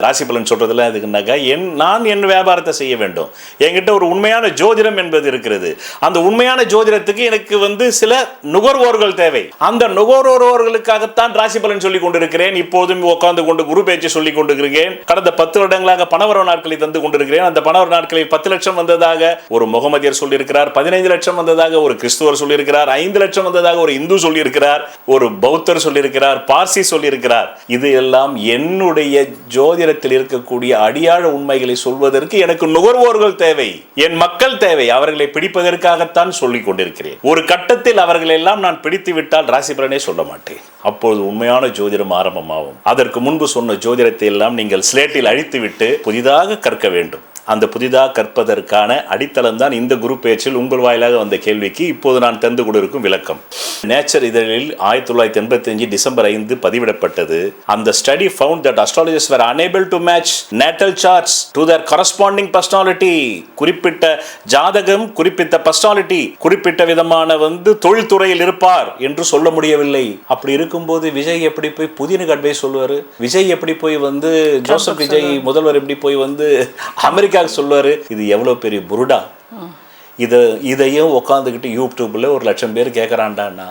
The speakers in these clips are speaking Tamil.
ராசி பலன் சொல்றதுல அதுக்குனாக்கா நான் என் வியாபாரத்தை செய்ய வேண்டும். என்கிட்ட ஒரு உண்மையான ஜோதிடம் என்பது இருக்கிறது. அந்த உண்மையான ஜோதிடத்துக்கு எனக்கு சில நுகர்வோர்கள் தேவை. அந்த நுகர்வோர்களுக்காகத்தான் ராசி பலன் சொல்லிக் கொண்டிருக்கிறேன். இப்போதும் உட்கார்ந்து கொண்டு குரு பேச்சு சொல்லிக் கொண்டிருக்கிறேன். கடந்த 10 வருடங்களாக பணவரவு நாட்களை தந்து கொண்டிருக்கிறேன். அந்த பணவரவு நாட்களில் 10 லட்சம் வந்ததாக ஒரு முகமதியர் சொல்லியிருக்கிறார், 15 லட்சம் வந்ததாக ஒரு கிறிஸ்துவர் சொல்லியிருக்கிறார், 5 லட்சம் வந்ததாக ஒரு இந்து சொல்லியிருக்கிறார், ஒரு பௌத்தர் சொல்லியிருக்கிறார், பார்சி சொல்லியிருக்கிறார். இது எல்லாம் என்னுடைய ஜோதிட இருக்கக்கூடிய அடியாழ உண்மைகளை சொல்வதற்கு எனக்கு நுகர்வோர்கள் தேவை, என் மக்கள் தேவை. அவர்களை பிடிப்பதற்காகத்தான் சொல்லிக் கொண்டிருக்கிறேன். ஒரு கட்டத்தில் அவர்கள் எல்லாம் நான் பிடித்து விட்டால் ராசி பலனே சொல்ல மாட்டேன். அப்போது உண்மையான ஜோதிடம் ஆரம்பமாகும். அதற்கு முன்பு சொன்ன ஜோதிடத்தை எல்லாம் நீங்கள் ஸ்லேட்டில் அழித்துவிட்டு புதிதாக கற்க வேண்டும். அந்த புதிதாக கற்பதற்கான அடித்தளம் தான் இந்த குரு பேச்சில் உங்கள் வாயிலாக வந்த கேள்விக்கு இப்போது நான் தந்து கொண்டிருக்கும் விளக்கம். நேச்சர் இதழில் 1985 டிசம்பர் 5 பதிவிடப்பட்டது. அந்த study found that astrologers were unable to match natal charts to their corresponding personality. குறிப்பிட்ட ஜாதகம், குறிப்பிட்ட பர்சனாலிட்டி, குறிப்பிட்ட விதமான தொழில்துறையில் இருப்பார் என்று சொல்ல முடியவில்லை. அப்படி இருக்கும்போது விஜய் எப்படி போய் புதினுக்கு அட்வைஸ் சொல்லுவாரு? விஜய் எப்படி போய் ஜோசப் விஜய் முதல்வர் எப்படி போய் அமெரிக்கா சொல்லுவாரு? இது எவ்வளவு பெரிய புருடா. இதையும் உட்காந்துக்கிட்டு யூடியூப்ல 1 லட்சம் பேர் கேட்கறான்டான்னா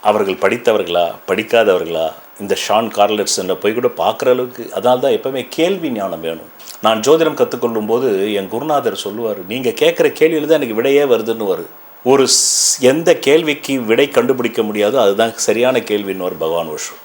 அவர்கள் படித்தவர்களா படிக்காதவர்களா? இந்த ஷான் கார்லெட்ஸ் போய் கூட பார்க்குற அளவுக்கு. அதனால தான் எப்பவுமே கேள்வி ஞானம் வேணும். நான் ஜோதிடம் கற்றுக்கொள்ளும் போது என் குருநாதர் சொல்லுவார், நீங்கள் கேட்குற கேள்வியில் தான் எனக்கு விடையே வருதுன்னு வரும். எந்த கேள்விக்கு விடை கண்டுபிடிக்க முடியாதோ அதுதான் சரியான கேள்வின்னு ஒரு பகவான் விஷயம்.